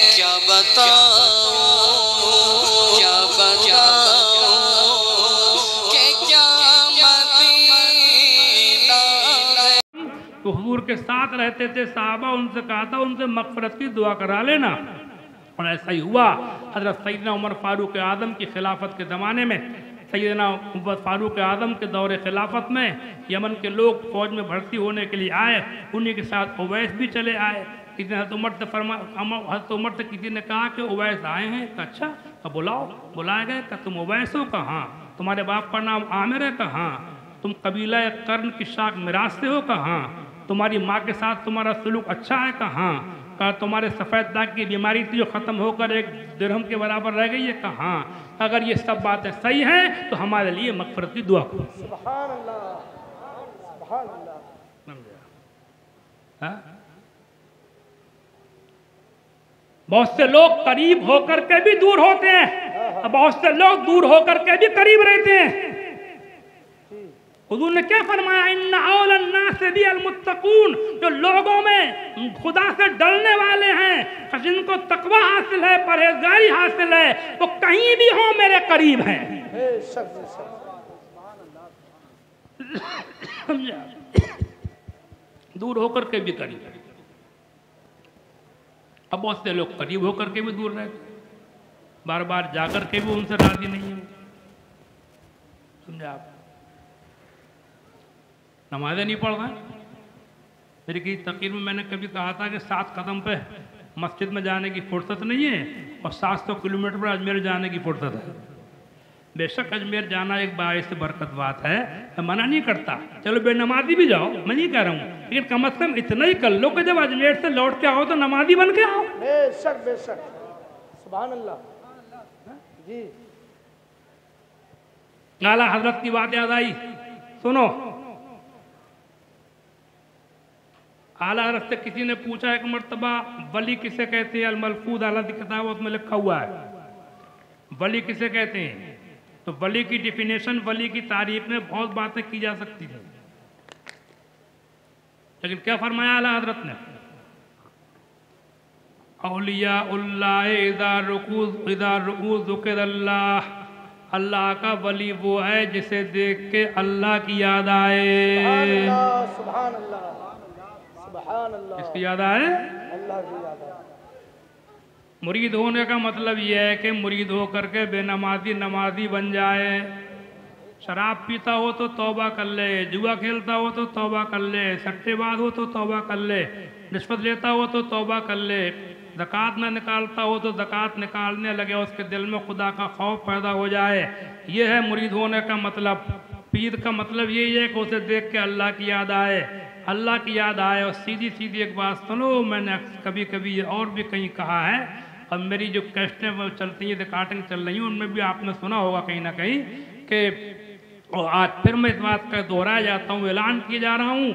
क्या बताऊं क्या बताऊं कि क्या मदीना है। तो हुजूर के साथ रहते थे साहबा, उनसे कहा था उनसे मग़फ़िरत की दुआ करा लेना, और ऐसा ही हुआ। हज़रत सैयदना उमर फारूक आज़म की खिलाफत के ज़माने में, सैयदना उमर फारूक आज़म के दौरे खिलाफत में यमन के लोग फ़ौज में भर्ती होने के लिए आए, उन्हीं के साथ उवैस भी चले आए। किसी ने हज़रत उमर से किसी ने कहा कि उवैस आए हैं, तो अच्छा तो बुलाओ। बुलाए गए, कि तुम उवैस हो? कहाँ? तुम्हारे बाप का नाम आमिर है? कहाँ? तुम कबीला कर्न की शाख मिराज से हो? कहाँ? तुम्हारी माँ के साथ तुम्हारा सलूक अच्छा है? कहाँ? कहा तुम्हारे सफ़ेद दाग की बीमारी थी जो ख़त्म होकर एक दिरहम के बराबर रह गई है? कहाँ? अगर ये सब बातें सही हैं तो हमारे लिए मग़फ़िरत की दुआ करो। सुभान अल्लाह, सुभान अल्लाह। हाँ? बहुत से लोग करीब होकर के भी दूर होते हैं, बहुत से लोग दूर होकर के भी करीब रहते हैं। हुजूर ने क्या फरमाया? इन्ना औलन नास बिल मुत्तकून, जो लोगों में खुदा से डरने वाले हैं, जिनको तकवा हासिल है, परहेजगारी हासिल है, वो कहीं भी हो मेरे करीब हैं। समझा? दूर होकर के भी करीब। अब बहुत से लोग करीब होकर के भी दूर रहते, बार बार जाकर के भी उनसे राजी नहीं है। समझा? आप नमाज़ें नहीं पढ़ रहे। मेरी किसी तकरीर में मैंने कभी कहा था कि 7 कदम पे मस्जिद में जाने की फुर्सत नहीं है और 700 किलोमीटर पर अजमेर जाने की फुर्सत है। बेशक अजमेर जाना एक बाइस बरकत बात है, मैं मना नहीं करता, चलो बेनमाजी भी जाओ, मैं नहीं कह रहा हूँ, लेकिन कम से कम इतना ही कर लो कि जब अजमेर से लौट के आओ तो नमाजी बन के आओ। बेशक बेशक, सुभान अल्लाह जी। आला हजरत की बात याद आई, सुनो। आला हजरत से किसी ने पूछा एक मर्तबा, वली किसे कहते हैं? अल-मलफूज आला की किताब उसमें लिखा हुआ है, वली किसे कहते हैं। तो वली की डिफिनेशन, वली की तारीफ में बहुत बातें की जा सकती थी, लेकिन क्या फरमाया आला हजरत ने? औलिया उल्लाह इज़ा रुकू ज़ुकिरल्लाह, अल्लाह का वली वो है जिसे देख के अल्लाह की याद आए। सुभान अल्लाह, सुभान अल्लाह। इसकी याद आए? अल्लाह की याद आए। मुरीद होने का मतलब यह है कि मुरीद होकर के बेनमाजी नमाजी बन जाए। शराब पीता हो तो तौबा कर ले, जुआ खेलता हो तो तौबा कर ले, सट्टेबाज हो तो तौबा कर ले, रिश्वत लेता हो तो तौबा कर ले, ज़कात न निकालता हो तो ज़कात निकालने लगे, उसके दिल में खुदा का खौफ पैदा हो जाए। ये है मुरीद होने का मतलब। पीर का मतलब यही है कि उसे देख के अल्लाह की याद आए, अल्लाह की याद आए। और सीधी सीधी एक बात सुनो, मैंने कभी कभी ये और भी कहीं कहा है, और मेरी जो कैस्टें वो चलती हैं, रिकॉर्डिंग चल रही हैं, उनमें भी आपने सुना होगा कहीं ना कहीं कि, और आज फिर मैं इस बात का दोहराया जाता हूँ, ऐलान किए जा रहा हूँ,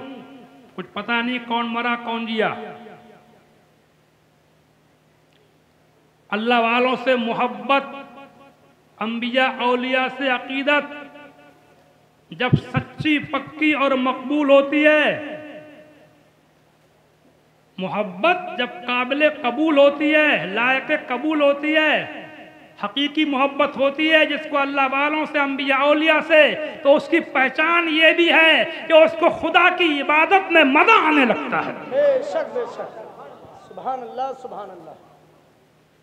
कुछ पता नहीं कौन मरा कौन जिया। अल्लाह वालों से मोहब्बत, अंबिया औलिया से अकीदत जब सच्ची पक्की और मकबूल होती है, मोहब्बत जब काबिल कबूल होती है, लायक कबूल होती है, हकीकी मोहब्बत होती है जिसको अल्लाह वालों से, अंबिया औलिया से, तो उसकी पहचान ये भी है कि उसको खुदा की इबादत में मजा आने लगता है। बेशक बेशक, सुभान अल्लाह, सुभान अल्लाह।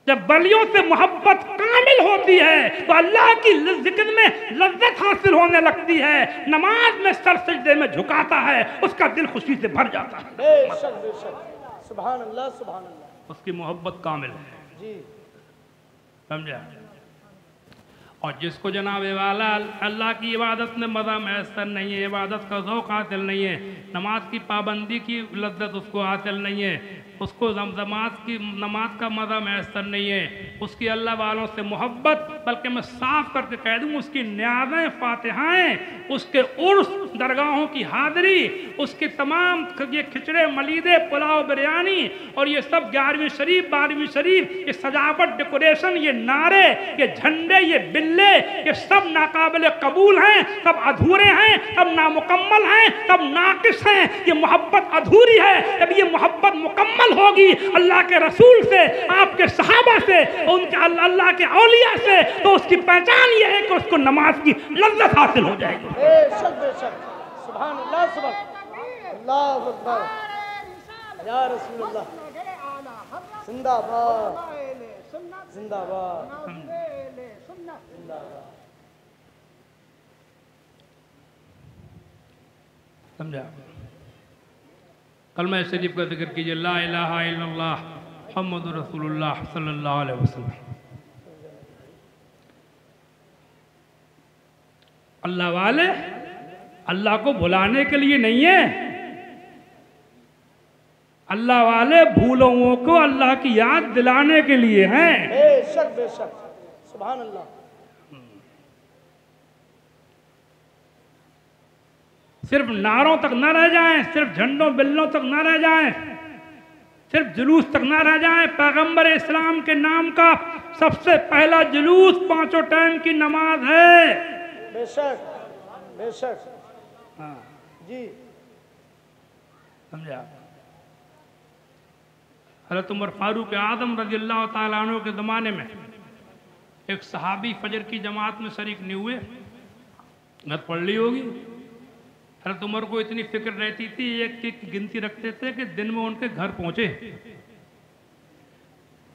जब वलियों से मोहब्बत कामिल होती है तो अल्लाह की जिक्र में लज्जत हासिल होने लगती है, नमाज में सर सजदे में झुकाता है, उसका दिल खुशी से भर जाता है। बेशक बेशक, सुभान अल्लाह, सुभान अल्लाह। उसकी मोहब्बत कामिल है जी, समझा। और जिसको जनाब वाला अल्लाह की इबादत में मज़ा मैसर नहीं है, इबादत का ज़ौक़ हासिल नहीं है, नमाज की पाबंदी की लज्जत उसको हासिल नहीं है, उसको नमाज का मज़ा मैसर नहीं है, उसकी अल्लाह वालों से मोहब्बत, बल्कि मैं साफ करके कह दूँ, उसकी न्याज़ें फातिहाएँ, उसके उर्स दरगाहों की हाज़री, उसके तमाम ये खिचड़े मलीदे पुलाव बिरयानी और ये सब 11वीं शरीफ 12वीं शरीफ, ये सजावट डेकोरेशन, ये नारे, ये झंडे, ये बिल्ले, ये सब नाकाबिल कबूल हैं, सब अधूरे हैं, सब नामुकम्मल हैं, सब नाकिस हैं। ये मोहब्बत अधूरी है। जब ये मोहब्बत मुकम्मल होगी, अल्लाह के रसूल से, आपके उनके अल्लाह के औलिया से, तो उसकी पहचान ये है कि उसको नमाज की लज्जत हासिल हो जाएगी। बेशक बेशक, सुभान अल्लाह, सुभान अल्लाह अकबर, या रसूल अल्लाह, जिंदाबाद जिंदाबाद जिंदाबाद। समझा? कलमा शरीफ का जिक्र कीजिए, ला इलाहा इल्लल्लाह मुहम्मदुर रसूलुल्लाह सल्लल्लाहु अलैहि वसल्लम। अल्लाह वाले अल्लाह को भुलाने के लिए नहीं है, अल्लाह वाले भूलों को अल्लाह की याद दिलाने के लिए हैं। बेशक बेशक, सुभान अल्लाह। सिर्फ नारों तक न रह जाएं, सिर्फ झंडों बिल्लों तक न रह जाएं, सिर्फ जुलूस तक न रह जाएं। पैगंबर इस्लाम के नाम का सबसे पहला जुलूस 5 टाइम की नमाज है। बेशक बेशक, हाँ जी समझा? हज़रत उमर फारूक आदम रज़ियल्लाहु ताला अन्हु के ज़माने में एक सहाबी फजर की जमात में शरीक नहीं हुए, नत पढ़ ली होगी। हज़रत उमर को इतनी फिक्र रहती थी, एक की गिनती रखते थे कि दिन में उनके घर पहुंचे।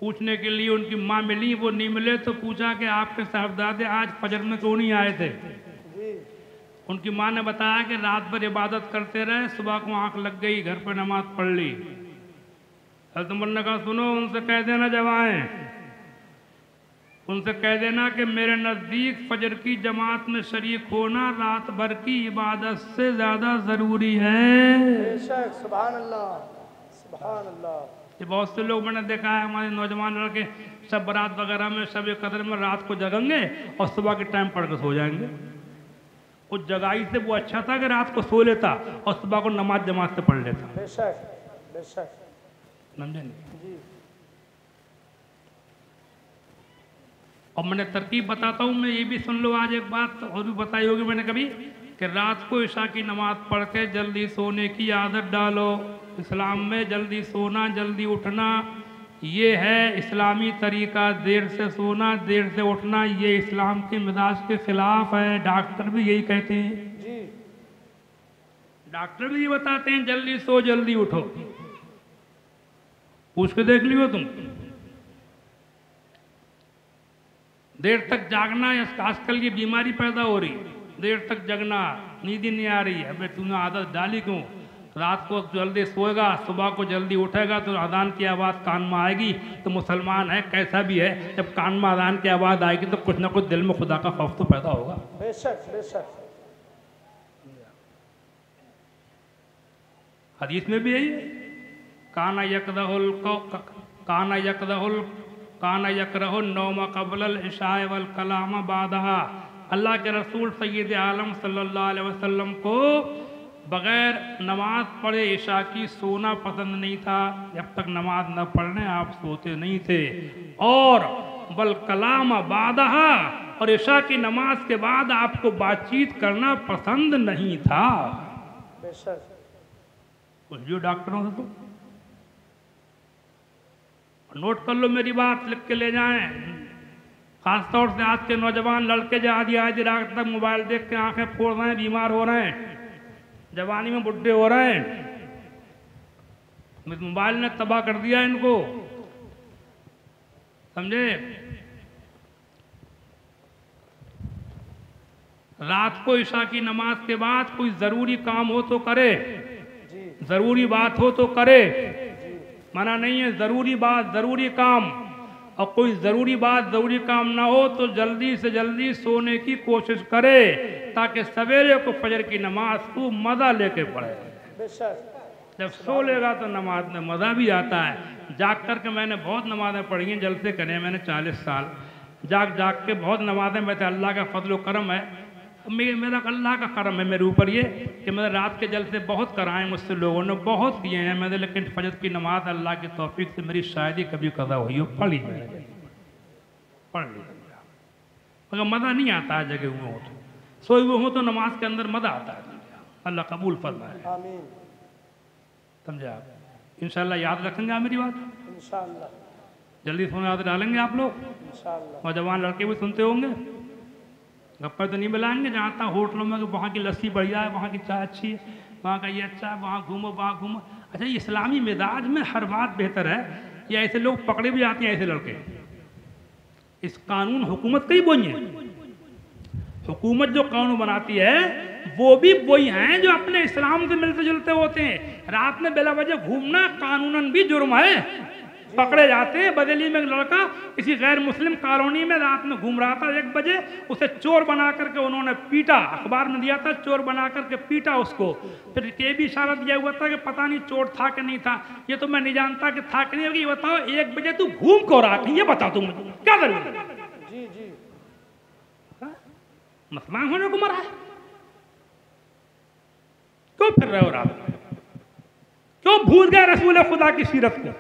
पूछने के लिए उनकी माँ मिली, वो नहीं मिले तो पूछा कि आपके साहबजादे आज फजर में क्यों नहीं आए थे? उनकी माँ ने बताया कि रात भर इबादत करते रहे, सुबह को आंख लग गई, घर पर नमाज पढ़ ली। हज़रत उमर ने कहा, सुनो, उनसे कह देना जब आए, उनसे कह देना कि मेरे नज़दीक फजर की जमात में शरीक होना रात भर की इबादत से ज़्यादा ज़रूरी है। बेशक, सुभान अल्लाह सुभान अल्लाह। ये बहुत से लोग मैंने देखा है, हमारे नौजवान लड़के सब बारात वगैरह में सब एक कदर में रात को जगेंगे और सुबह के टाइम पढ़ कर सो जाएंगे। उस जगाई से वो अच्छा था कि रात को सो लेता और सुबह को नमाज जमात से पढ़ लेता। बेशक बेशक, समझे नहीं? जी और मैंने तरकीब बताता हूँ, मैं ये भी सुन लो आज एक बात और भी बताई होगी मैंने कभी, कि रात को इशा की नमाज पढ़ के जल्दी सोने की आदत डालो। इस्लाम में जल्दी सोना जल्दी उठना ये है इस्लामी तरीका। देर से सोना देर से उठना ये इस्लाम के मिजाज के खिलाफ है। डॉक्टर भी यही कहते हैं जी, डॉक्टर भी ये बताते हैं जल्दी सो जल्दी उठो। पूछ के देख लियो तुम। देर तक जागना, आजकल ये बीमारी पैदा हो रही, देर तक जगना, नींद ही नहीं आ रही है। अबे तूने आदत डाली क्यों? रात को जल्दी सोएगा, सुबह को जल्दी उठेगा तो अजान की आवाज़ कान में आएगी तो मुसलमान है कैसा भी है, जब कान में अजान की आवाज़ आएगी तो कुछ ना कुछ दिल में खुदा का खौफ तो पैदा होगा। बेशक बेशक, हदीस में भी यही है, काना यकरहुल नौमा क़ब्लल इशाए वल कलाम बादहा। अल्लाह के रसूल सैयद आलम सल्लल्लाहु अलैहि वसल्लम को बग़ैर नमाज पढ़े इशा की सोना पसंद नहीं था। जब तक नमाज न पढ़ने आप सोते नहीं थे। और वल कलाम बादहा, और इशा की नमाज के बाद आपको बातचीत करना पसंद नहीं था। बेशक, कुछ जो डॉक्टरों से तो नोट कर लो मेरी बात, लिख के ले जाएं। खासतौर से आज के नौजवान लड़के जो आधी रात तक मोबाइल देख के आंखें फोड़ रहे हैं, बीमार हो रहे हैं, जवानी में बुढ़े हो रहे हैं। मोबाइल ने तबाह कर दिया इनको, समझे? रात को इशा की नमाज के बाद कोई ज़रूरी काम हो तो करे, ज़रूरी बात हो तो करे, मना नहीं है। ज़रूरी बात ज़रूरी काम, और कोई ज़रूरी बात ज़रूरी काम ना हो तो जल्दी से जल्दी सोने की कोशिश करे, ताकि सवेरे को फजर की नमाज को मज़ा लेके पढ़े। बेशक, जब सो लेगा तो नमाज में मज़ा भी आता है। जाग कर के मैंने बहुत नमाज़ें पढ़ी हैं, जलसे करे मैंने 40 साल जाग जाग के बहुत नमाज़ें। मैं तो अल्लाह का फजल करम है, मेरा अल्लाह का करम है मेरे ऊपर ये कि मैंने रात के जलसे बहुत कराए मुझसे, लोगों ने बहुत किए हैं मैंने, लेकिन फजर की नमाज अल्लाह की तौफीक से मेरी शायद ही कभी कदा हुई हो। पढ़ ली मगर मज़ा नहीं आता है जगह हुए हो तो, सोए हुए हो तो नमाज के अंदर मज़ा आता है। अल्लाह कबूल फरमाए, आमीन। समझे आप? इंशाल्लाह याद रखेंगे आप मेरी बात? इंशाअल्लाह। जल्दी सोने आदत डालेंगे आप लोग, इंशाअल्लाह। और जवान लड़के भी सुनते होंगे। गप्पे तो नहीं मिलाएंगे जहाँ तक होटलों में कि वहाँ की लस्सी बढ़िया है, वहाँ की चाय अच्छी है, वहाँ का ये अच्छा है, वहाँ घूमो वहाँ घूमो। अच्छा, ये इस्लामी मिजाज में हर बात बेहतर है, या ऐसे लोग पकड़े भी जाते हैं ऐसे लड़के। इस कानून हुकूमत का ही वही है, हुकूमत जो कानून बनाती है वो भी वही हैं जो अपने इस्लाम से मिलते जुलते होते हैं। रात में बेला वजह घूमना कानूनन भी जुर्म है, पकड़े जाते हैं। बरेली में एक लड़का किसी गैर मुस्लिम कॉलोनी में रात में घूम रहा था 1 बजे, उसे चोर बना करके उन्होंने पीटा, अखबार में दिया था चोर बना करके पीटा उसको। फिर ये भी इशारा दिया हुआ था कि पता नहीं चोर था कि नहीं था, ये तो मैं नहीं जानता कि था कि नहीं। ये बताओ 1 बजे तू घूम क्यों रहा है, ये बता तू मुझे, क्या जरूरत है? जी जी। मुसलमान होने को मरा है, क्यों फिर रहे हो रात, क्यों भूल गए रसूल खुदा की सीरत को?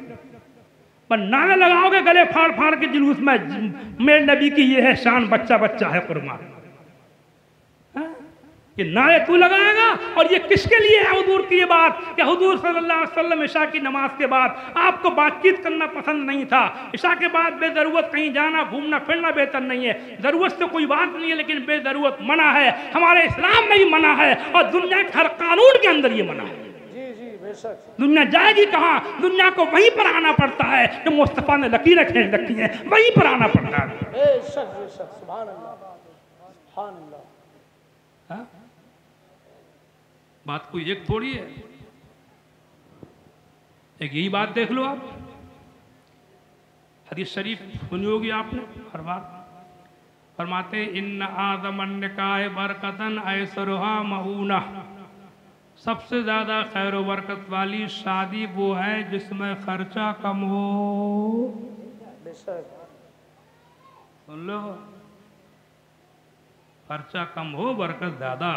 पर नारे लगाओगे गले फाड़ फाड़ के जुलूस में, मेरे नबी की ये है शान, बच्चा बच्चा है कुर्बान। ये नारे तू लगाएगा, और ये किसके लिए है हुजूर की ये बात कि हुजूर सल्लल्लाहु अलैहि वसल्लम इशा की नमाज के बाद आपको बातचीत करना पसंद नहीं था। इशा के बाद बेजरूरत कहीं जाना घूमना फिरना बेहतर नहीं है, जरूरत से कोई बात नहीं है, लेकिन बेजरूरत मना है, हमारे इस्लाम में ही मना है, और दुनिया के हर कानून के अंदर ये मना है। जी जी बेशक। दुनिया जाएगी कहाँ? दुनिया को वहीं पर आना पड़ता है जो मुस्तफा ने लकीरें खींच रखी हैं, वहीं पर आना पड़ता है। बेशक बेशक, सुभान अल्लाह सुभान अल्लाह। हाँ? बात कोई एक थोड़ी है, एक यही बात देख लो आप। हदीस शरीफ सुनी होगी आपने हर बार, फरमाते इन्न आज़म निकाह बरकतन ऐसरुहा मऊना, सबसे ज्यादा खैर व बरकत वाली शादी वो है जिसमें खर्चा कम हो। बेशक। सुन लो, खर्चा कम हो बरकत ज्यादा,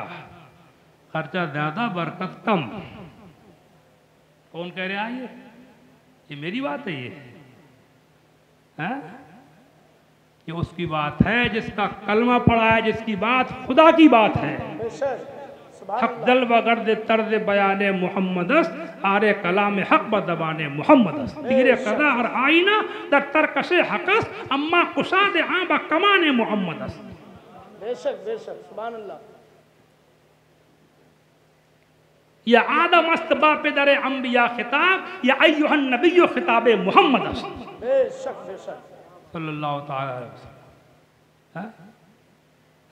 खर्चा ज्यादा बरकत कम। कौन कह रहा है ये मेरी बात है, ये है? ये उसकी बात है जिसका कलमा पड़ा है, जिसकी बात खुदा की बात है। बेशक सुभान हक जल बगर्द तर्ज बयाने मोहम्मदस, आरे कलाम हक ब दबाने मोहम्मदस, तीरे कदा हर आईना दर तरकशे हकस, अम्मा कुशाद हाँ ब कमाने मोहम्मदस। बेशक बेशक सुभान अल्लाह। या आदम अस्तबा पे दरे अंबिया खिताब, या अय्युहन नबियो खिताबे मोहम्मदस बेशक बेशक सल्लल्लाहु ताला अलैहि वसल्लम। हाँ?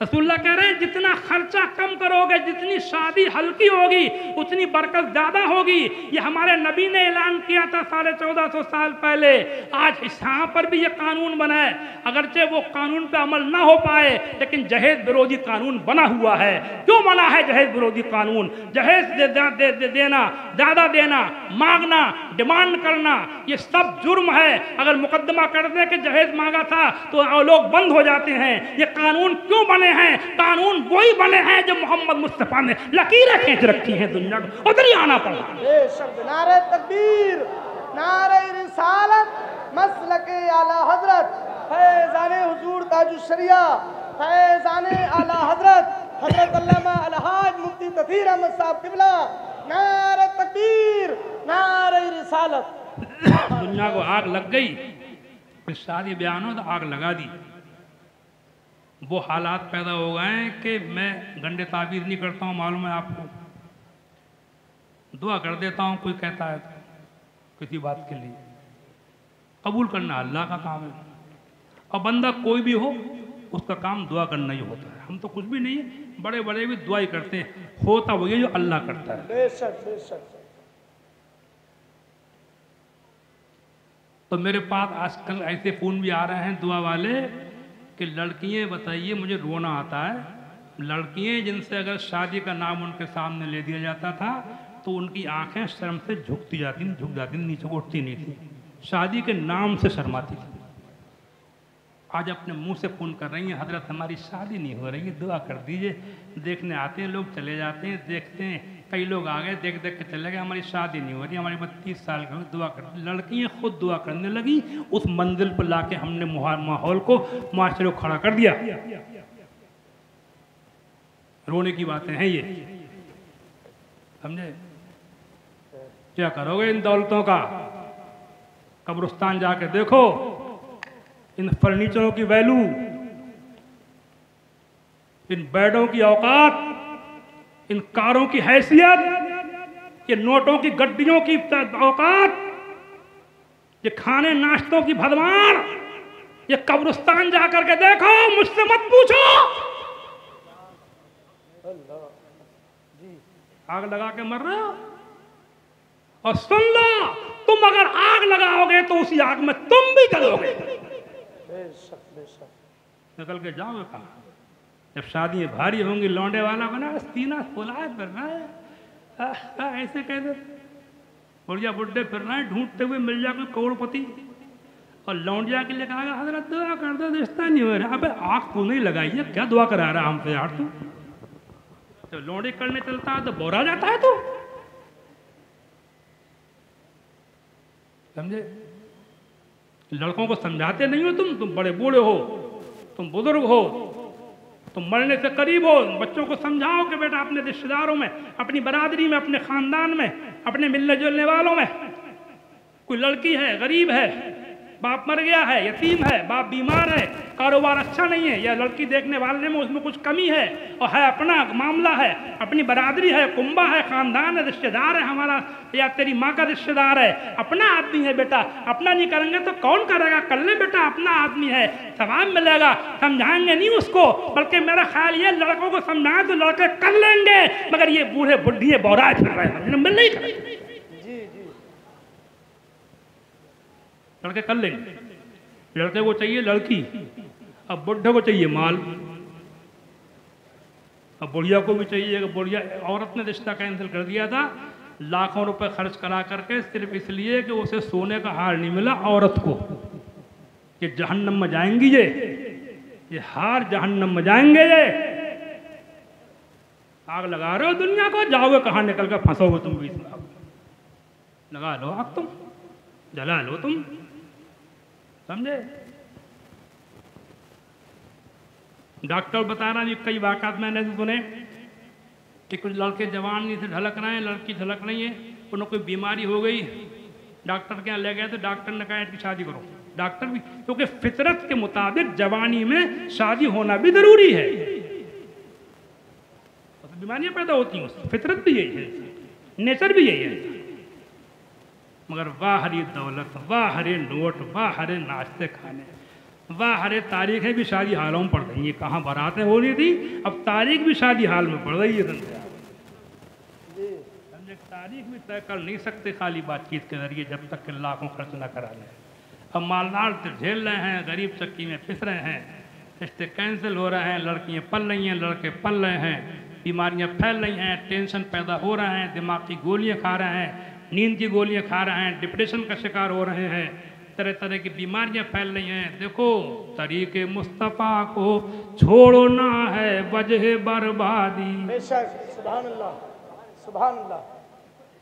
रसूलुल्लाह कह रहे हैं जितना खर्चा कम करोगे, जितनी शादी हल्की होगी, उतनी बरकत ज्यादा होगी। ये हमारे नबी ने ऐलान किया था 1450 साल पहले। आज यहाँ पर भी ये कानून बना है, अगरचे वो कानून पे अमल ना हो पाए, लेकिन जहेज विरोधी कानून बना हुआ है। क्यों बना है जहेज विरोधी कानून? जहेज देना, ज्यादा देना, मांगना, डिमांड करना, ये सब जुर्म है। अगर मुकदमा कर दे कि जहेज मांगा था तो लोग बंद हो जाते हैं। ये कानून क्यों बने हैं? कानून वही बने हैं जो मोहम्मद मुस्तफा ने लकीरें खींच रखी हैं दुनिया को, उधर ही आना पड़ा। बेशक। नारे तकबीर, नारे रिसालत, मसलके आला हजरत, फैज़ाने हुजूर ताजुश शरिया, फैज़ाने आला हजरत हजरत अल्लामा अलहाज मुफ्ती तफीर अहमद साहब किबला। नारे तकबीर, नारे रिसालत। दुनिया को आग लग गई, शादी बयानों तो आग लगा दी। वो हालात पैदा हो गए हैं कि मैं गंदे ताबीर नहीं करता हूँ, मालूम है आपको, दुआ कर देता हूँ। कोई कहता है किसी बात के लिए, कबूल करना अल्लाह का काम है, और बंदा कोई भी हो उसका काम दुआ करना ही होता है। हम तो कुछ भी नहीं है, बड़े बड़े भी दुआ ही करते हैं, होता वही जो अल्लाह करता है। बेशक बेशक। तो मेरे पास आजकल ऐसे फोन भी आ रहे हैं दुआ वाले कि लड़कियां बताइए, मुझे रोना आता है, लड़कियां जिनसे अगर शादी का नाम उनके सामने ले दिया जाता था तो उनकी आंखें शर्म से झुक जाती, नीचे उठती नहीं थी, शादी के नाम से शर्माती थी। आज अपने मुंह से फोन कर रही हैं, हजरत हमारी शादी नहीं हो रही है, दुआ कर दीजिए। देखने आते हैं लोग, चले जाते हैं, देखते हैं, कई लोग आ गए, देख देख के चले गए, हमारी शादी नहीं हो रही, हमारी 32 साल की, दुआ कर। लड़कियां खुद दुआ करने लगी, उस मंजिल पर लाके हमने माहौल को, माशरे को खड़ा कर दिया। रोने की बातें हैं ये, समझे? क्या करोगे इन दौलतों का? कब्रिस्तान जाके देखो, इन फर्नीचरों की वैल्यू, इन बेडों की औकात, इन कारों की हैसियत, ये नोटों की गड्डियों की औकात, ये खाने नाश्तों की भरमार, ये कब्रिस्तान जाकर के देखो, मुझसे मत पूछो। आग लगा के मर रहे हो। और सुन लो, तुम अगर आग लगाओगे तो उसी आग में तुम भी जलोगे। निकल के जाओगे कहाँ? जब शादी भारी होंगी, लौंडे वाला बना सीना फुलाए फिर रहा है, ऐसे कह दे बढ़िया बुड्ढे फिर रहे हैं, ढूंढते हुए मिल जाए कोई करोड़पति, और लौंडिया के लिए कहा हजरत दुआ कर दो, रिश्ता नहीं हो रहा। अबे आग तू नहीं लगाई है, क्या दुआ करा रहा हमसे यार तू? तो लौंडे करने चलता है तो बोरा जाता है तू, समझे? लड़कों को समझाते नहीं हो तुम बड़े बूढ़े हो, तुम बुजुर्ग हो, तुम मरने से करीब हो, बच्चों को समझाओ कि बेटा अपने रिश्तेदारों में, अपनी बरादरी में, अपने खानदान में, अपने मिलने जुलने वालों में कोई लड़की है, गरीब है, बाप मर गया है, यतीम है, बाप बीमार है, कारोबार अच्छा नहीं है, या लड़की देखने वाले में उसमें कुछ कमी है, और है अपना मामला है, अपनी बरादरी है, कुंबा है, खानदान है, रिश्तेदार है हमारा, या तेरी माँ का रिश्तेदार है, अपना आदमी है बेटा, अपना नहीं करेंगे तो कौन करेगा? कर ले बेटा, अपना आदमी है, सवाब मिलेगा। समझाएंगे नहीं उसको, बल्कि मेरा ख्याल ये लड़कों को समझाएं तो लड़के कर लेंगे, मगर ये बूढ़े बुढ़िए बौराए फिर रहे हैं, मिल नहीं करेंगे। लड़के कर लेंगे, लड़के को चाहिए लड़की, अब बुढ़े को चाहिए माल, अब बुढ़िया को भी चाहिए। बुढ़िया औरत ने रिश्ता कैंसिल कर दिया था लाखों रुपए खर्च करा करके, सिर्फ इसलिए कि उसे सोने का हार नहीं मिला औरत को। ये जहन्नम में जाएंगी, ये हार जहन्नम में जाएंगे। ये आग लगा रहे हो दुनिया को, जाओगे कहाँ? निकल कर फंसोगे तुम बीच में। लगा लो आग, तुम जला लो तुम, समझे? डॉक्टर बता रहा है, कई वाक़ात मैंने सुने कि कुछ लड़के जवान नहीं से ढलक रहे हैं, लड़की ढलक नहीं है, उन्हें कोई बीमारी हो गई, डॉक्टर के यहाँ ले गए तो डॉक्टर ने कहा इनकी शादी करो। डॉक्टर भी, क्योंकि फितरत के मुताबिक जवानी में शादी होना भी जरूरी है, तो बीमारियां पैदा होती हैं, फितरत भी यही है, नेचर भी यही है। मगर वाह हरी दौलत, वाह हरे नोट, वाह हरे नाश्ते खाने, वाह हरे तारीखें भी शादी हालों में पड़ रही है। कहाँ बारातें हो रही थी, अब तारीख भी शादी हाल में पड़ रही है। समझे? तारीख भी तय कर नहीं सकते खाली बातचीत के जरिए, जब तक कि लाखों खर्च न करा लें। अब मालदार तो झेल रहे हैं, गरीब चक्की में फिस रहे हैं, रिश्ते कैंसिल हो रहे हैं, लड़कियाँ पल रही हैं, लड़के पल रहे हैं, बीमारियाँ फैल रही हैं, टेंशन पैदा हो रहे हैं, दिमाग की गोलियाँ खा रहे हैं, नींद की गोलियां खा रहे हैं, डिप्रेशन का शिकार हो रहे हैं, तरह तरह की बीमारियां फैल रही हैं। देखो, तरीके मुस्तफ़ा को छोड़ना है वजह बर्बादी। सुभान अल्लाह, सुभान अल्लाह।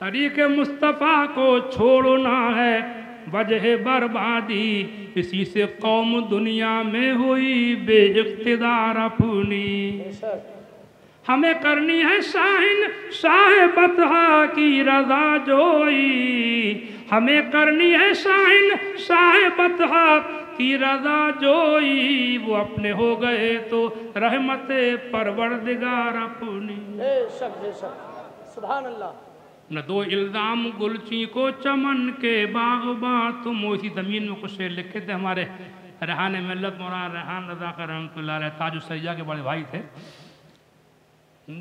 तरीके मुस्तफ़ा को छोड़ना है वजह बर्बादी, इसी से कौम दुनिया में हुई बेइख्तिदार अपनी। हमें करनी है शाहिन शाह बतहा की रजा जोई, हमें करनी है शाहिन शाह बतहा की रजा जोई, वो अपने हो गए तो रहमत परवरदिगार अपनी। सुभान अल्लाह। न दो इल्जाम गुलची को चमन के बागबा, तुम उसी जमीन में कुछ शेर लिखे थे हमारे रेहान मिल्लत मौलाना रेहान रज़ा का रहमतुल्लाह अलैह, ताजुस सैय्या के बड़े भाई थे।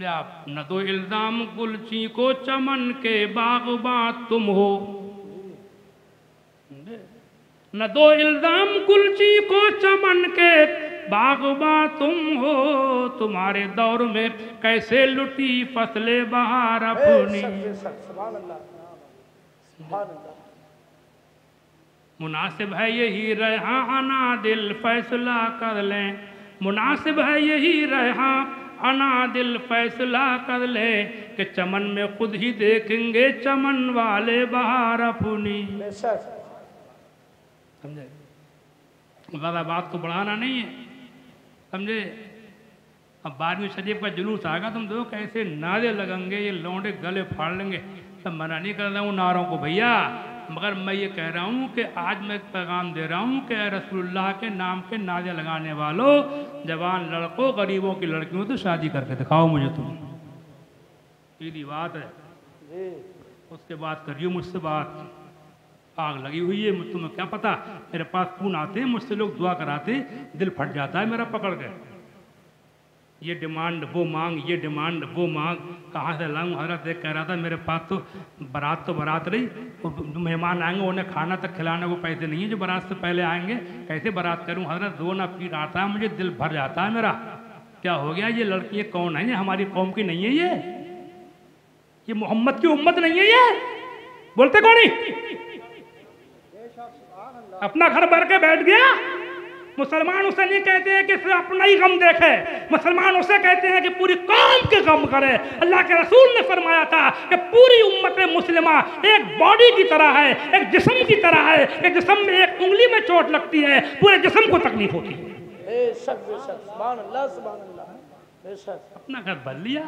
आप न दो इल्जाम गुलची को चमन के बागबा तुम हो, न दो इल्जाम गुलची को चमन के बागबा तुम हो, तुम्हारे दौर में कैसे लुटी फसले बहार अपनी। मुनासिब है यही रेहाना दिल फैसला कर लें, मुनासिब है यही रेहा अना दिल फैसला कर ले, कि चमन में खुद ही देखेंगे चमन वाले बहार अपनी। समझे? ज़्यादा बात को बढ़ाना नहीं है, समझे? अब 12वीं शरीफ का जुलूस आएगा, तुम देखो कैसे नारे लगेंगे, ये लौंडे गले फाड़ लेंगे। सब मना नहीं कर रहा हूँ नारों को भैया, मगर मैं ये कह रहा हूँ कि आज मैं एक पैगाम दे रहा हूँ कि रसूलुल्लाह के नाम के नारे लगाने वालों, जवान लड़कों, गरीबों की लड़कियों तो शादी करके दिखाओ मुझे तुम। सीधी बात है। उसके बाद करियो मुझसे बात। आग लगी हुई है, तुम्हें क्या पता। मेरे पास फोन आते हैं, मुझसे लोग दुआ कराते, दिल फट जाता है मेरा पकड़ के। ये डिमांड वो मांग, ये डिमांड वो मांग, कहाँ से लाऊं। हजरत एक कह रहा था मेरे पास तो बारात रही, जो मेहमान आएंगे उन्हें खाना तक खिलाने को पैसे नहीं है, जो बारात से पहले आएंगे कैसे बारात करूं। हजरत रोना पीट आता है, मुझे दिल भर जाता है मेरा। क्या हो गया, ये लड़कियाँ कौन है, ये हमारी कौम की नहीं है, ये मोहम्मद की उम्मत नहीं है, ये बोलते कौन ही। अपना घर भर के बैठ गया। मुसलमान उसे नहीं कहते हैं कि सिर्फ अपना ही गम देखे, मुसलमान उसे कहते हैं कि पूरी कौम के गम करे। अल्लाह के रसूल ने फरमाया था कि पूरी उम्मत मुस्लिमा एक बॉडी की तरह है, एक जिस्म की तरह है। एक जिस्म में एक उंगली में चोट लगती है, पूरे जिस्म को तकलीफ होती है। अपना घर भर लिया,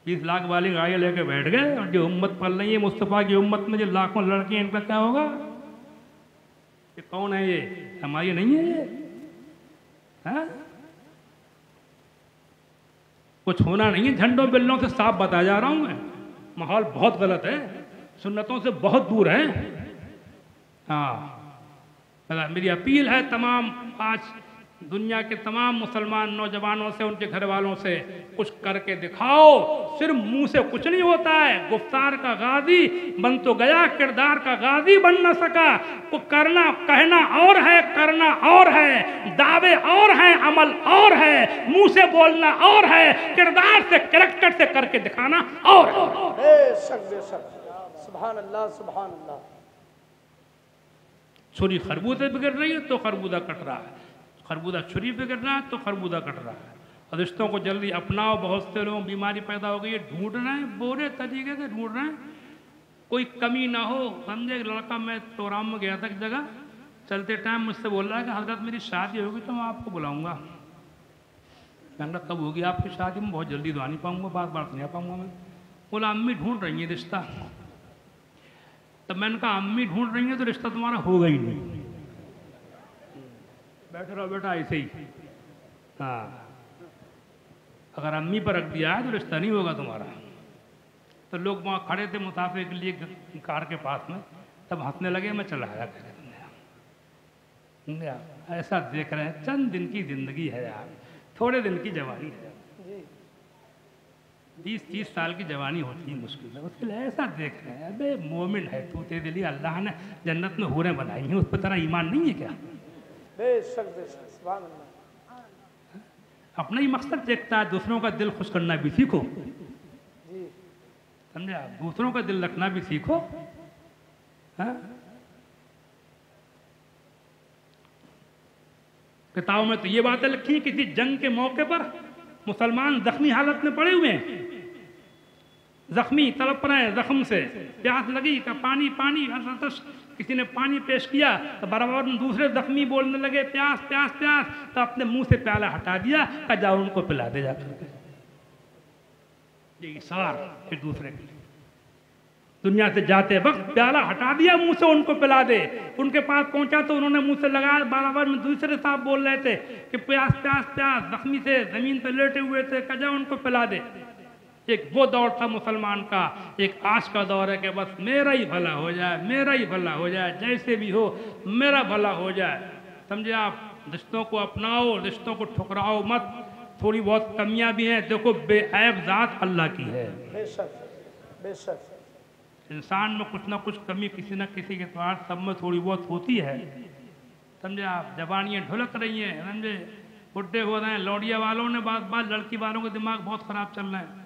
20 लाख वाली गाड़ी लेके बैठ गए, और जो उम्मत पल रही है मुस्तफ़ा की उम्मत में, जो लाखों लड़कियां, इनका क्या होगा। ये कौन है, ये हमारी नहीं है ये, है? कुछ होना नहीं है। झंडों बिल्लों से साफ बता जा रहा हूं मैं, माहौल बहुत गलत है, सुन्नतों से बहुत दूर है। हाँ, मेरी अपील है तमाम आज दुनिया के तमाम मुसलमान नौजवानों से, उनके घर वालों से, कुछ करके दिखाओ। सिर्फ मुंह से कुछ नहीं होता है। गुफ्तार का गाजी बन तो गया, किरदार का गाजी बन न सका। वो करना, कहना और है, करना और है, दावे और हैं, अमल और है, मुंह से बोलना और है, किरदार से, कैरेक्टर से करके दिखाना और है। सुभान अल्लाह, सुभान अल्लाह। छुरी खरबूजे बिगड़ रही है तो खरबूजा कट रहा है, खरबूजा छुरी पे गिर रहा है तो खरबूजा कट रहा है। और रिश्तों को जल्दी अपनाओ। बहुत से लोग बीमारी पैदा हो गई है, ढूंढ रहे हैं, बुरे तरीके से ढूंढ रहे हैं, कोई कमी ना हो। समझे, एक लड़का, मैं प्रोग्राम में गया था एक जगह, चलते टाइम मुझसे बोल रहा है कि हजरत मेरी शादी होगी तो मैं आपको बुलाऊंगा। मैंने कब होगी आपकी शादी, में बहुत जल्दी तो आ नहीं पाऊंगा, बार बार नहीं आ पाऊंगा मैं। बोला अम्मी ढूंढ रही है रिश्ता। तब मैंने कहा अम्मी ढूंढ रही है तो रिश्ता तुम्हारा होगा ही नहीं, बैठे रहो बेटा ऐसे ही। हाँ, अगर अम्मी पर रख दिया है तो रिश्ता नहीं होगा तुम्हारा। तो लोग वहाँ खड़े थे मुसाफिर के लिए कार के पास में, तब हंसने लगे, मैं चला आया। ऐसा देख रहे हैं, चंद दिन की जिंदगी है यार, थोड़े दिन की जवानी है, 20-30 साल की जवानी होती है मुश्किल है, उसके लिए ऐसा देख रहे हैं। अबे मोमिन है तू, तेरे लिए अल्लाह ने जन्नत में हूरें बनाई हैं, उस पर तेरा ईमान नहीं है क्या। अपना ही मकसद देखता है, दूसरों का दिल खुश करना भी सीखो, समझे आप, दूसरों का दिल रखना भी सीखो। किताबों में तो ये बातें लिखी, किसी जंग के मौके पर मुसलमान जख्मी हालत में पड़े हुए हैं, जख्मी तड़प रहे हैं, जख्म से प्यास लगी का पानी पानी, किसी ने पानी पेश किया तो बराबर में दूसरे जख्मी बोलने लगे प्यास प्यास प्यास, तो अपने मुंह से प्याला हटा दिया, का जाओ उनको पिला दे जाकर के। इशार एक दूसरे के, दुनिया से जाते वक्त प्याला हटा दिया मुंह से, उनको पिला दे। उनके पास पहुंचा तो उन्होंने मुंह से लगाया, बराबर में दूसरे साहब बोल रहे थे कि प्यास प्यास प्यास, जख्मी से जमीन पर लेटे हुए थे, का जाओ उनको पिला दे। एक वो दौर था मुसलमान का, एक आज का दौर है कि बस मेरा ही भला हो जाए, मेरा ही भला हो जाए, जैसे भी हो मेरा भला हो जाए। समझे आप, रिश्तों को अपनाओ, रिश्तों को ठुकराओ मत। थोड़ी बहुत कमियां भी हैं, देखो बेऐब ज़ात अल्लाह की है, बेशक बेशक। इंसान में कुछ ना कुछ कमी किसी न किसी के द्वारा सब में थोड़ी बहुत होती है। समझे आप, जवानियाँ ढुलक रही हैं, समझे, बुढ़े हो रहे हैं, लौड़िया वालों ने बात बात, लड़की वालों का दिमाग बहुत ख़राब चल रहा है।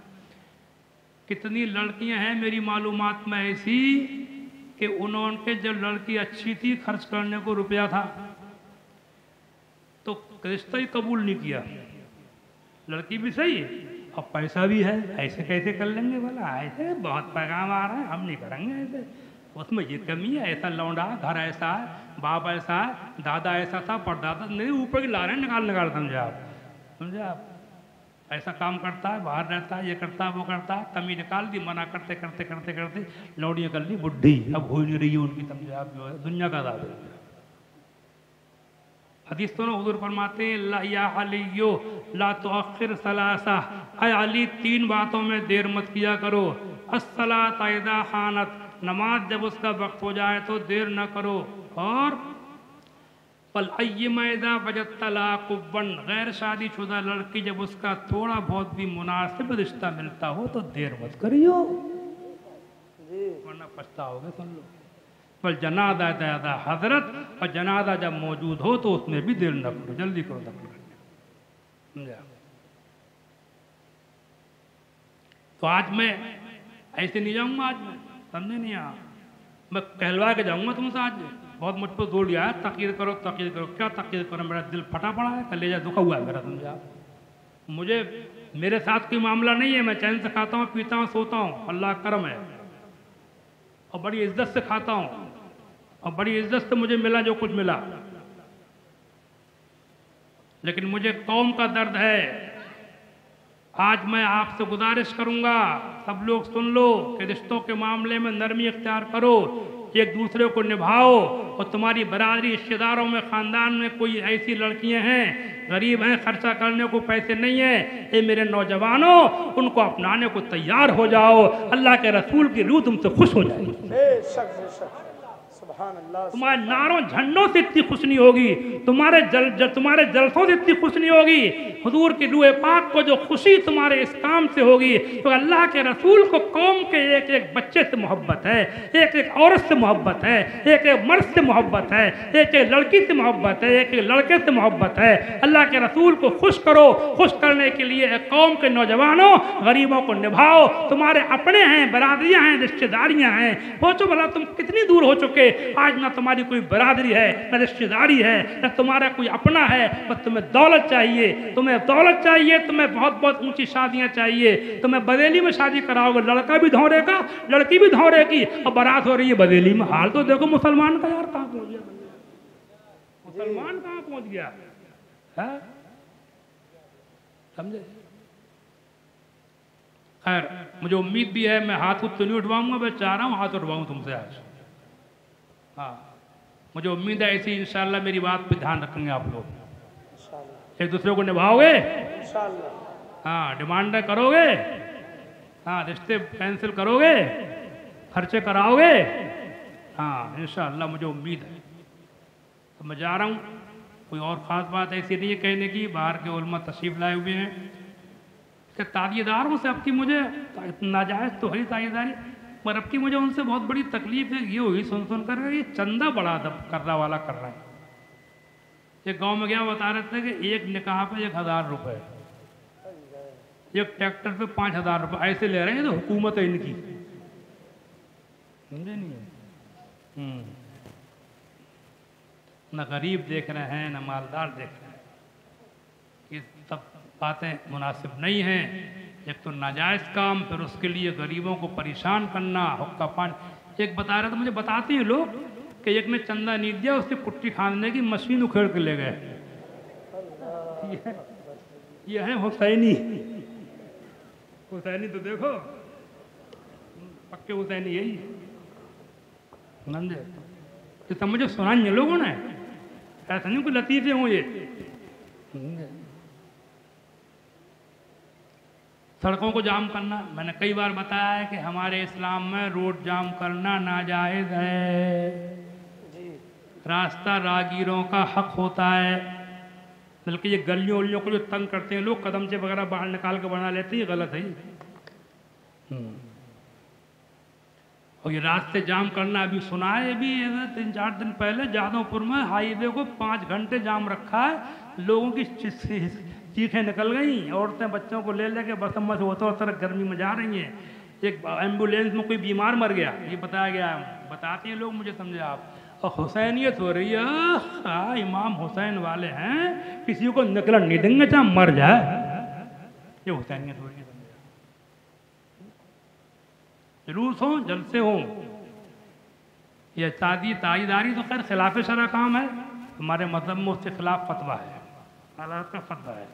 कितनी लड़कियां हैं मेरी मालूमात में ऐसी कि उन्होंने जब लड़की अच्छी थी, खर्च करने को रुपया था, तो रिश्ता ही कबूल नहीं किया। लड़की भी सही है और पैसा भी है, ऐसे कैसे कर लेंगे बोला, ऐसे बहुत पैगाम आ रहा है, हम नहीं करेंगे ऐसे, उसमें ये कमी है, ऐसा लौंडा, घर ऐसा है, बाप ऐसा है, दादा ऐसा था, परदादा नहीं, ऊपर की ला रहे हैं निकाल निकाल। समझे आप, समझे आप, ऐसा काम करता है, बाहर रहता है, ये करता है, वो करता है, तमी निकाल दी, मना करते करते करते करते लौड़ियाँ कर ली बुढ़ी, अब हो नहीं रही है उनकी तमझे, आप जो है दुनिया का दावे। हदीस तो ना हुजूर फरमाते हैं ला या अलियो ला तुअख्खिर सलासा, ऐ अली 3 बातों में देर मत किया करो। अस्सलात इज़ा हानत, नमाज जब उसका वक्त हो जाए तो देर न करो। और पल अय्यमा बजत तलाक़ुबन, गैर शादीशुदा लड़की जब उसका थोड़ा बहुत भी मुनासिब रिश्ता मिलता हो तो देर मत करियो, वरना पछताओगे। सुन लो, पर जनाजा ज़्यादा हजरत, और जनाजा जब मौजूद हो तो उसमें भी देर न करो, जल्दी करो दफन करने, समझा। तो आज मैं ऐसे नहीं जाऊंगा, आज मैं समझे नहीं, मैं कहलवा के जाऊंगा तुमसे। आज बहुत मुझ पर जोड़ दिया है, तकीर करो तकीर करो, क्या तकीर करो, मेरा दिल फटा पड़ा है, कलेजा दुखा हुआ है मेरा, समझा। मुझे मेरे साथ कोई मामला नहीं है, मैं चैन से खाता हूँ, पीता हूँ, सोता हूँ, अल्लाह करम है, और बड़ी इज्जत से खाता हूँ, और बड़ी इज्जत से मुझे मिला जो कुछ मिला। लेकिन मुझे कौम का दर्द है। आज मैं आपसे गुजारिश करूंगा, सब लोग सुन लो, कि रिश्तों के मामले में नरमी इख्तियार करो, एक दूसरे को निभाओ। और तुम्हारी बरादरी, रिश्तेदारों में, ख़ानदान में कोई ऐसी लड़कियां हैं, गरीब हैं, खर्चा करने को पैसे नहीं है, ये मेरे नौजवानों, उनको अपनाने को तैयार हो जाओ। अल्लाह के रसूल की रूह तुमसे खुश हो जाएगी। बेशक बेशक, सुभान अल्लाह। तुम्हारे नारों झंडों से इतनी खुश नहीं होगी, तुम्हारे तुम्हारे जलसों से इतनी खुश नहीं होगी। हुजूर की रूह पाक को जो खुशी तुम्हारे इस काम से होगी, तो अल्लाह के रसूल को कौम के एक एक बच्चे से मोहब्बत है, एक एक औरत से मोहब्बत है, एक एक मर्द से मोहब्बत है, एक एक लड़की से मोहब्बत है, एक एक लड़के से मोहब्बत है। अल्लाह के रसूल को खुश करो। खुश करने के लिए कौम के नौजवानों, गरीबों को निभाओ। तुम्हारे अपने हैं, बरादरियाँ हैं, रिश्तेदारियाँ हैं, सोचो भला तुम कितनी दूर हो चुके। आज ना तुम्हारी कोई बरादरी है, ना रिश्तेदारी है, ना तुम्हारा कोई अपना है, बस तुम्हें दौलत चाहिए, तुम्हें दौलत चाहिए, तुम्हें बहुत बहुत ऊंची शादियां चाहिए। तुम्हें बरेली में शादी कराओगे, लड़का भी धौरेगा, लड़की भी धौरेगी, और बारात हो रही है बरेली में। हाल तो देखो मुसलमान का यार, कहाँ पहुंच गया मुसलमान, कहाँ पहुंच गया है, समझे। खैर, मुझे उम्मीद भी है, मैं हाथ तो नहीं उठवाऊंगा, मैं चाह रहा हूँ हाथ उठवाऊँ तुमसे आज। हाँ, मुझे उम्मीद है ऐसी इंशाल्लाह मेरी बात पे ध्यान रखेंगे आप लोग, एक दूसरे को निभाओगे इंशाल्लाह। हाँ, डिमांड करोगे, हाँ, रिश्ते कैंसिल करोगे, खर्चे कराओगे, हाँ इंशाल्लाह, मुझे उम्मीद है। तो मैं जा रहा हूँ, कोई और ख़ास बात ऐसी नहीं है कहने की। बाहर के उलमा तशरीफ़ लाए हुए हैं, इसके ताज़ियेदारों से अब की मुझे नाजायज़ तो है ताज़ियेदारी, पर अब की मुझे उनसे बहुत बड़ी तकलीफ है। ये हुई सुन सुन कर, ये चंदा बड़ा दब करने वाला कर रहा है। एक गांव में गया, बता रहे थे कि एक निकाह पे 1000 रुपये, एक ट्रैक्टर पे 5000 रुपये ऐसे ले रहे हैं, तो हुकूमत है इनकी, समझे नहीं। न गरीब देख रहे हैं, न मालदार देख रहे हैं। ये सब बातें मुनासिब नहीं हैं। एक तो नाजायज़ काम, फिर उसके लिए गरीबों को परेशान करना, हुक्का पानी। एक बता रहे थे, मुझे बताते हैं लोग कि एक ने चंदा नहीं दिया, उससे पुट्टी खाने की मशीन उखेड़ के ले गए। ये है हुसैनी, हुसैनी तो देखो, पक्के हुसैनी यही समझे। तो सब मुझे सुनाइए लोगों ने, ऐसा नहीं कोई लतीफ़े हों ये। सड़कों को जाम करना, मैंने कई बार बताया है कि हमारे इस्लाम में रोड जाम करना नाजायज़ है। रास्ता राहगीरों का हक होता है, बल्कि ये गलियों उलियों को जो तंग करते हैं लोग, कदमचे वगैरह बाहर निकाल के बना लेते हैं, ये गलत है। और ये रास्ते जाम करना, अभी सुना है, अभी 3-4 दिन पहले जादवपुर में हाईवे को 5 घंटे जाम रखा है। लोगों की चीखें निकल गई, औरतें बच्चों को ले लेके बस में से होता होता गर्मी में जा रही हैं। एक एम्बुलेंस में कोई बीमार मर गया, ये बताया गया, बताते हैं लोग, मुझे समझे आप। और हुसैनियत हो रही है, हाँ इमाम हुसैन वाले हैं, किसी को निकलन नहीं देंगे चाहे मर जाए, ये हुसैनियत हो रही है। जुलूस हो, जलसे हो, ये ताईदारी तो खैर खिलाफ शरअ काम है, हमारे मज़हब में उसके खिलाफ फतवा है, हालात का फतवा है।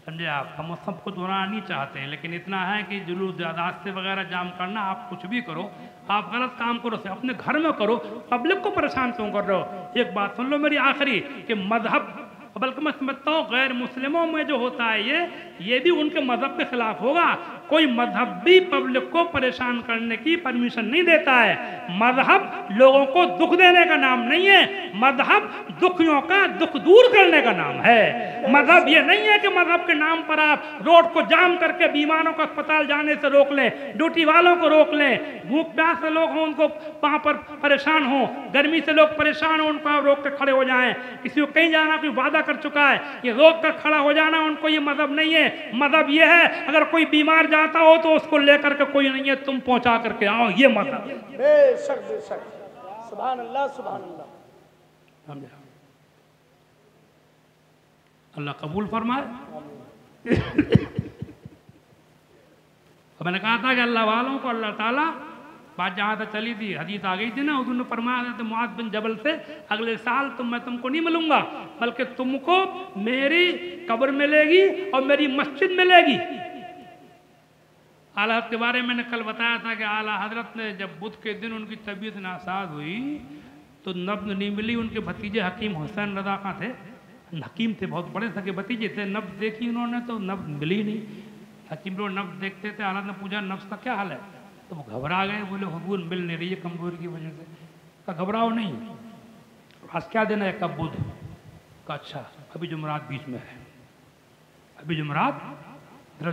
समझे आप। हम उस सबको दोहराना नहीं चाहते हैं, लेकिन इतना है कि जुलूस रास्ते वगैरह जाम करना, आप कुछ भी करो, आप गलत काम करो से अपने घर में करो, पब्लिक को परेशान क्यों कर रहे हो। एक बात सुन लो मेरी आखिरी, कि मजहब, बल्कि मैं समझता हूँ गैर मुस्लिमों में जो होता है ये भी उनके मजहब के खिलाफ होगा। कोई मजहब भी पब्लिक को परेशान करने की परमिशन नहीं देता है। मजहब लोगों को दुख देने का नाम नहीं है, मजहब दुखियों का दुख दूर करने का नाम है। मजहब ये नहीं है कि मजहब के नाम पर आप रोड को जाम करके बीमारों को अस्पताल जाने से रोक लें, ड्यूटी वालों को रोक लें, भूख प्यास से लोग हों उनको वहाँ पर परेशान हों, गर्मी से लोग परेशान हों उनको आप रोक कर खड़े हो जाएं। किसी को कहीं जाना कोई वादा कर चुका है, ये रोक कर खड़ा हो जाना उनको ये मजहब नहीं है। मजहब ये है अगर कोई बीमार जाता हो तो उसको लेकर के कोई नहीं है, तुम पहुंचा करके आओ, ये मजहब। बेशक बेशक, सुभान अल्लाह सुभान अल्लाह। अल्लाह कबूल फरमाए। मैंने कहा था कि अल्लाह वालों को अल्लाह ताला, बात जहाँ तक चली थी, हदीस आ गई थी ना, उन्होंने फरमाया था मुआज़ बिन जबल से, अगले साल मैं तुमको नहीं मिलूंगा, बल्कि तुमको मेरी कब्र मिलेगी और मेरी मस्जिद मिलेगी। आला हज़रत के बारे में मैंने कल बताया था कि आला हज़रत ने जब बुध के दिन उनकी तबीयत नासाज हुई तो नब्ज़ नहीं मिली। उनके भतीजे हकीम हुसैन रज़ा खां थे, हकीम थे, बहुत बड़े सके भतीजे थे। नब्ज़ देखी उन्होंने तो नब्ज़ मिली नहीं। हकीम लोग नब्ज़ देखते थे, आला ने पूछा नब्ज़ का क्या हाल है, तो वो घबरा गए, बोले हुजूर मिल नहीं रही है कमजोरी की वजह से। का घबराओ नहीं, आज क्या दिन है, कब बुध का, अच्छा अभी जुमरात बीच में है, अभी जुमरात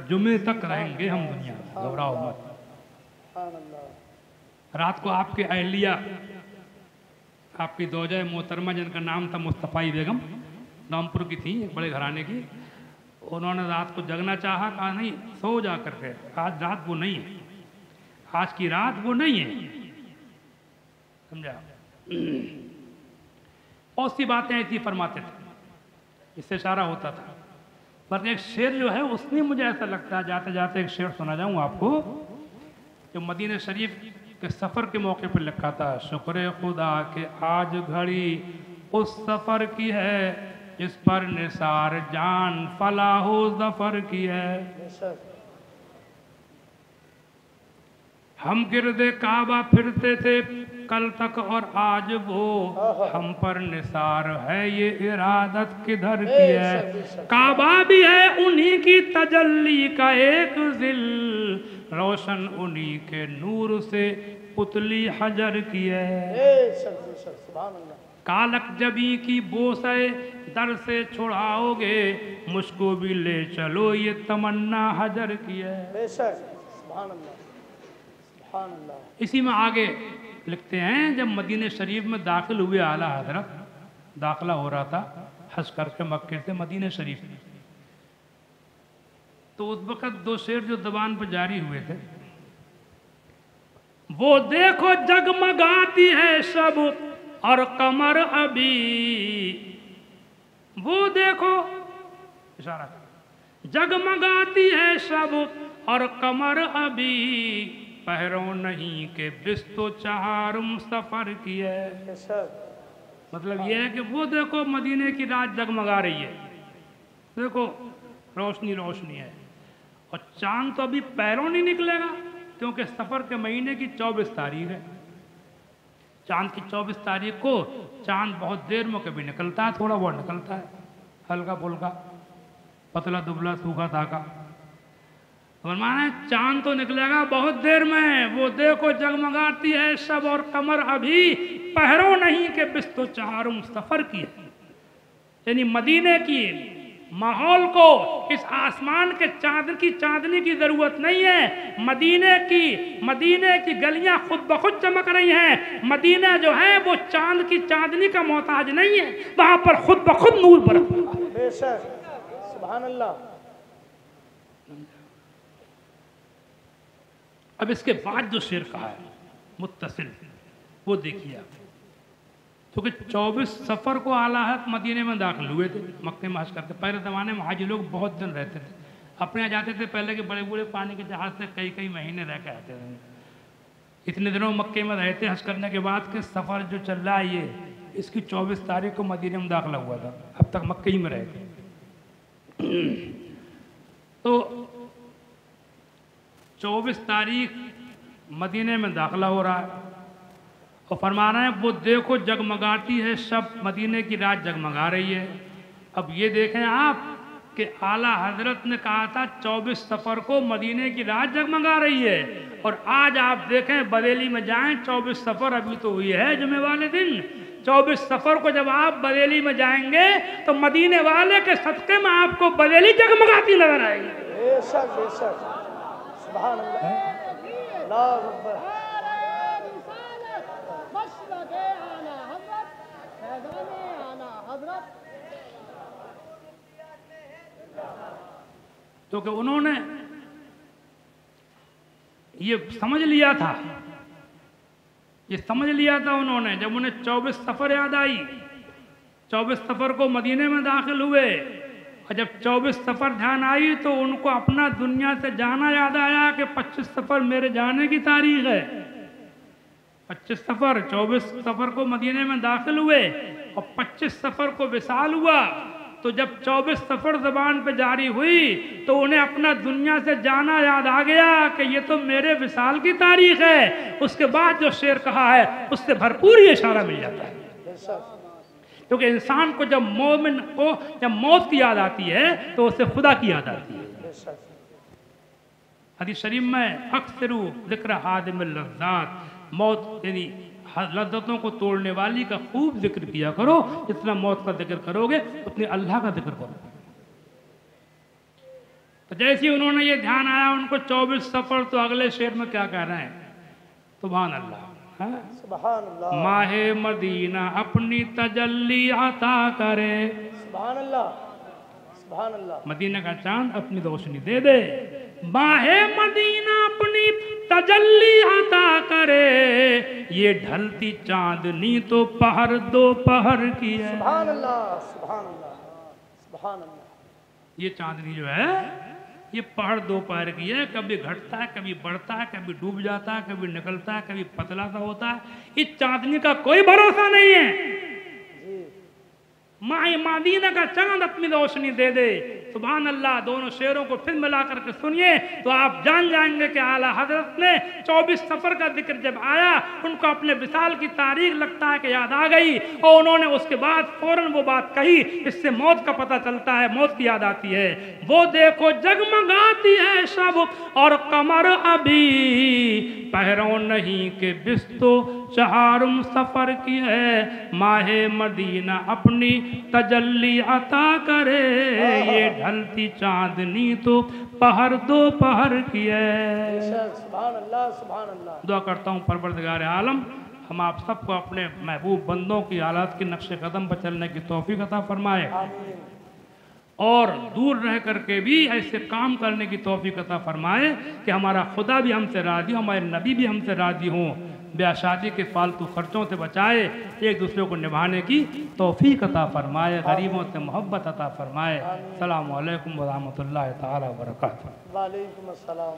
जुमे तक रहेंगे हम दुनिया में, घबराओ मत। रात को आपके अहलिया, आपकी दौजा मोहतरमा जिनका नाम था मुस्तफ़ाई बेगम, रामपुर की थी, एक बड़े घराने की, उन्होंने रात को जगना चाहा, कहा नहीं सो जा करके, आज रात वो नहीं है, आज की रात वो नहीं है, समझा। बहुत सी बातें ऐसी फरमाते थे, इससे इशारा होता था। पर एक शेर जो है उसमें मुझे ऐसा लगता है, जाते जाते एक शेर सुना जाऊँ आपको, जो मदीना शरीफ के सफ़र के मौके पर लिखा था। शुक्र खुदा के आज घड़ी उस सफ़र की है जिस पर निसार जान फलाहो ज़फ़र की है। हम गिरदे काबा फिरते थे कल तक और आज वो, हम पर निसार है ये इरादत किधर की है। काबा भी है उन्हीं की तजल्ली का एक जिल, रोशन उन्हीं के नूर से पुतली हजर की है। कालक जबी की बोसे दर से छुड़ाओगे, मुझको भी ले चलो ये तमन्ना हजर की है। इसी में आगे लिखते हैं, जब मदीने शरीफ में दाखिल हुए आला हजरत, दाखिला हो रहा था हज करके मक्के से मदीने शरीफ में, तो उस वक़्त दो शेर जो ज़बान पर जारी हुए थे, वो देखो जगमगाती है सब और कमर अभी, वो देखो इशारा, जगमगाती है सब और कमर अभी, पहरों नहीं के बिस्तो चारुम सफर की है। मतलब ये है कि वो देखो मदीने की रात जगमगा रही है, देखो रोशनी रोशनी है, और चांद तो अभी पैरों नहीं निकलेगा, क्योंकि सफ़र के महीने की 24 तारीख है। चांद की 24 तारीख को चांद बहुत देर में कभी निकलता है, थोड़ा बहुत निकलता है, हल्का फुल्का, पतला दुबला सूखा धागा, और माना चांद तो निकलेगा बहुत देर में। वो देखो जगमगाती है सब और कमर अभी, पहरों नहीं के बिस्तो चारुम सफर की है। यानी मदीने की माहौल को इस आसमान के चांदनी की जरूरत नहीं है। मदीने की गलियां खुद ब खुद चमक रही हैं। मदीना जो है वो चांद की चांदनी का मोहताज नहीं है, वहां पर खुद ब खुद नूर बरस रहा है। बेशक, सुभान अल्लाह। अब इसके बाद जो शेर कहा है मुत्तसिल, वो देखिए आप, क्योंकि 24 सफ़र को आला हज़रत मदीने में दाखिल हुए थे, मक्के में हज करके। पहले ज़माने में हाजी लोग बहुत दिन रहते थे, अपने यहाँ जाते थे, पहले के बड़े बूढ़े पानी के जहाज़ से कई कई महीने रह के आते थे। इतने दिनों मक्के में रहते हज करने के बाद के सफ़र जो चल रहा है ये, इसकी 24 तारीख को मदीने में दाखिला हुआ था, अब तक मक्के ही में रहे थे। तो 24 तारीख मदीने में दाखिला हो रहा है और फरमा रहे हैं वो देखो जगमगाती है शब, मदीने की रात जगमगा रही है। अब ये देखें आप कि आला हजरत ने कहा था 24 सफ़र को मदीने की रात जगमगा रही है, और आज आप देखें बरेली में जाएं 24 सफ़र अभी तो हुई है जुमे वाले दिन। 24 सफ़र को जब आप बरेली में जाएंगे तो मदीने वाले के सदक़े में आपको बरेली जगमगाती नजर आएगी। बेशक बेशक, सुभान अल्लाह, अल्लाह अकबर। क्योंकि उन्होंने ये समझ लिया था, ये समझ लिया था उन्होंने, जब उन्हें 24 सफ़र याद आई, 24 सफ़र को मदीने में दाखिल हुए, और जब 24 सफ़र ध्यान आई तो उनको अपना दुनिया से जाना याद आया कि 25 सफ़र मेरे जाने की तारीख है। 25 सफ़र, 24 सफ़र को मदीने में दाखिल हुए और 25 सफ़र को विसाल हुआ। तो जब 24 सफ़र ज़बान पे जारी हुई तो उन्हें अपना दुनिया से जाना याद आ गया कि ये तो मेरे विसाल की तारीख है। उसके बाद जो शेर कहा है उससे भरपूर ये इशारा मिल जाता है, क्योंकि इंसान को जब मोमिन को जब मौत की याद आती है तो उसे खुदा की याद आती है। हदीस शरीफ में अक्सरू ज़िक्र हादिमिल लज़्ज़ात, मौत यानी लज्जतों को तोड़ने वाली का खूब जिक्र किया करो। जितना मौत का जिक्र करोगे उतने अल्लाह का जिक्र करो। तो जैसे ही उन्होंने ये ध्यान आया उनको 24 सफ़र, तो अगले शेर में क्या कह रहे हैं, सुभान अल्लाह, सुभान अल्लाह, माहे मदीना अपनी तजल्ली अता करे, सुभान अल्लाह, सुभान अल्लाह, मदीना का चांद अपनी रोशनी दे दे, माहे मदीना अपनी तजल्ली अता करे, ये ढलती चांदनी तो पहर दो पहर की है। सुभान अल्लाह, सुभान अल्लाह, सुभान अल्लाह। ये चांदनी जो है ये पहर दो पहर की है, कभी घटता है, कभी बढ़ता है, कभी डूब जाता है, कभी निकलता है, कभी पतला सा होता है। इस चांदनी का कोई भरोसा नहीं है। माए मदीना का चांद अपनी रोशनी दे दे, सुभान अल्लाह। दोनों शेरों को फिर मिला करके सुनिए तो आप जान जाएंगे कि आला हजरत ने 24 सफ़र का जिक्र जब आया उनको अपने विसाल की तारीख लगता है कि याद आ गई, और उन्होंने उसके बाद फौरन वो बात कही, इससे मौत का पता चलता है, मौत की याद आती है। वो देखो जगमगाती है शब और कमर अभी, पहरों नहीं के बिस्तो चहारुम सफ़र की है, माहे मदीना अपनी तजल्ली अता करे, ये ढलती चांदनी तो पहर दो पहर की है। सुभान अल्लाह, सुभान अल्लाह। दुआ करता हूँ परवरदिगार आलम हम आप सबको अपने महबूब बंदों की हालात के नक्शे कदम पर चलने की तौफीक अता फरमाए, और दूर रह करके भी ऐसे काम करने की तौफीक अता फरमाए कि हमारा खुदा भी हमसे राज़ी हो, हमारे नबी भी हमसे राज़ी हों, ब्याह शादी के फालतू खर्चों से बचाए, एक दूसरे को निभाने की तौफीक अता फरमाए, गरीबों से मोहब्बत अता फरमाए। अस्सलामु अलैकुम व रहमतुल्लाहि तआला व बरकातहू। वालेकुम अस्सलाम।